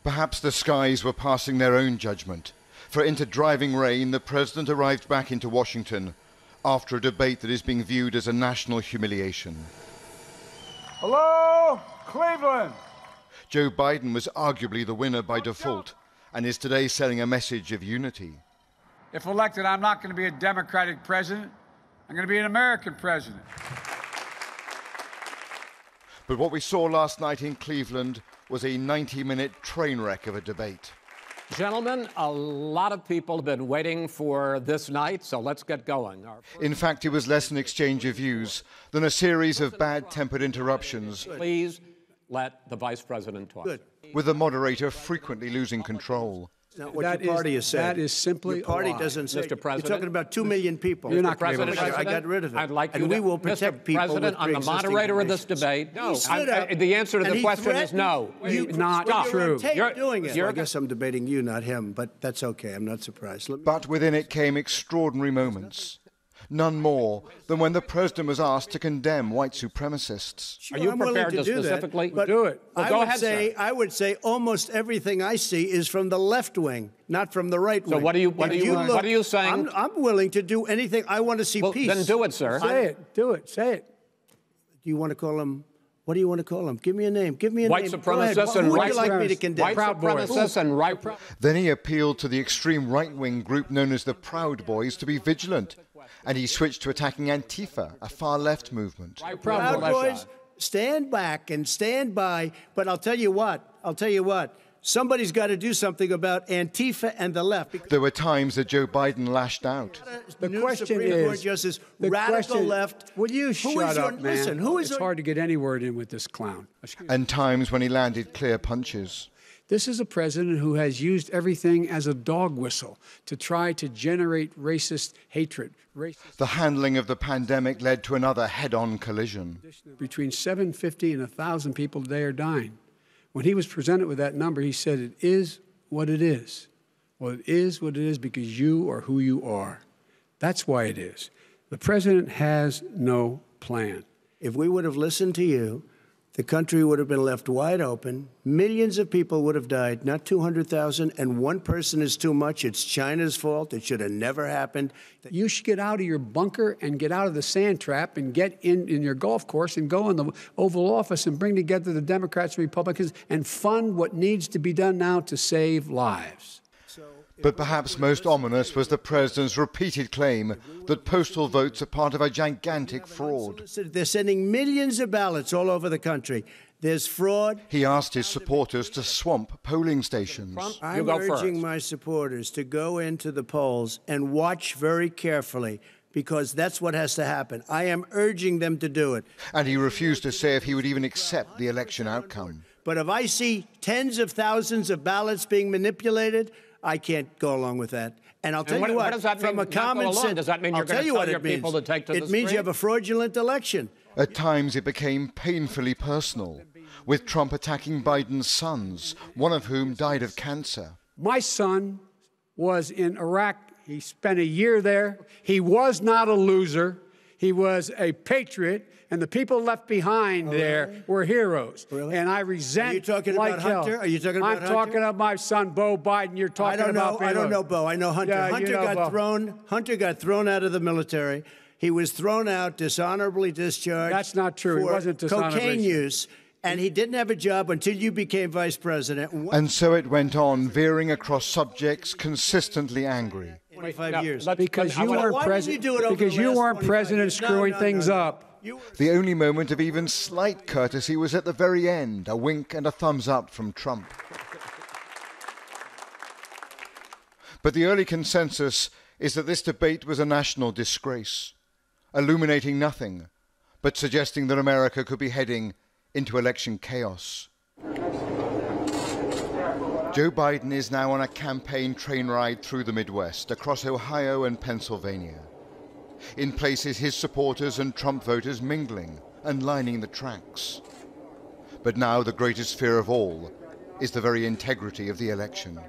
Perhaps the skies were passing their own judgment, for into driving rain the president arrived back into Washington after a debate that is being viewed as a national humiliation. Hello, Cleveland! Joe Biden was arguably the winner by default and is today sending a message of unity. If elected, I'm not going to be a Democratic president. I'm going to be an American president. But what we saw last night in Cleveland was a 90-minute train wreck of a debate. Gentlemen, a lot of people have been waiting for this night, so let's get going. In fact, it was less an exchange of views than a series of bad-tempered interruptions. Please let the vice president talk. Good. With the moderator frequently losing control. Not what your party has said. That is simply your party a lie. doesn't say. Mr. President, you're talking about 2 million people. You're not President, I got rid of it. I'd like and you we to, will protect Mr. people President, with I'm the moderator of this debate. No, the answer to the question is no. Not true. You're doing it. You're, I guess I'm debating you, not him, but that's okay. I'm not surprised. But within it came extraordinary moments. None more than when the president was asked to condemn white supremacists. Sure, are you I'm prepared willing to do specifically that, do it? Well, go ahead, sir. I would say almost everything I see is from the left wing, not from the right wing. So what are you saying? I'm willing to do anything. I want to see peace. Then do it, sir. Say it. Do it. Say it. Do you want to call him? What do you want to call him? Give me a name. Give me a white name. Supremacists and who would right you like me to condemn? White supremacists and right. Then he appealed to the extreme right-wing group known as the Proud Boys to be vigilant, and he switched to attacking Antifa, a far-left movement. Proud Boys, stand back and stand by. But I'll tell you what. Somebody's got to do something about Antifa and the left. There were times that Joe Biden lashed out. The question is, radical left. Will you shut up, man? Listen, who is it's hard to get any word in with this clown. And times when he landed clear punches. This is a president who has used everything as a dog whistle to try to generate racist hatred. The handling of the pandemic led to another head-on collision. Between 750 and 1,000 people today are dying. When he was presented with that number, he said, it is what it is. Well, it is what it is because you are who you are. That's why it is. The president has no plan. If we would have listened to you, the country would have been left wide open. Millions of people would have died, not 200,000, and one person is too much. It's China's fault. It should have never happened. You should get out of your bunker and get out of the sand trap and get in your golf course and go in the Oval Office and bring together the Democrats and Republicans and fund what needs to be done now to save lives. But perhaps most ominous was the president's repeated claim that postal votes are part of a gigantic fraud. They're sending millions of ballots all over the country. There's fraud. He asked his supporters to swamp polling stations. I'm urging my supporters to go into the polls and watch very carefully, because that's what has to happen. I am urging them to do it. And he refused to say if he would even accept the election outcome. But if I see tens of thousands of ballots being manipulated, I can't go along with that. And I'll tell you what, does that mean, from a common sense, does that mean you're going to tell your people to take to the street? It means you have a fraudulent election. At times it became painfully personal, with Trump attacking Biden's sons, one of whom died of cancer. My son was in Iraq. He spent a year there. He was not a loser. He was a patriot, and the people left behind there were heroes. Really? And I resent. Are you talking like about Hunter? Are you talking about Hunter? I'm talking about my son, Beau Biden. You're talking about. I don't know Beau. I know Hunter. Yeah, Hunter got thrown out of the military. He was thrown out, dishonorably discharged. That's not true. He wasn't dishonorably. Cocaine use. And he didn't have a job until you became vice president. And so it went on, veering across subjects consistently angry. 25 years. Because you weren't president. Because you weren't president screwing things up. The only moment of even slight courtesy was at the very end, a wink and a thumbs up from Trump. But the early consensus is that this debate was a national disgrace, illuminating nothing, but suggesting that America could be heading into election chaos. Joe Biden is now on a campaign train ride through the Midwest, across Ohio and Pennsylvania. In places, his supporters and Trump voters mingling and lining the tracks. But now the greatest fear of all is the very integrity of the election.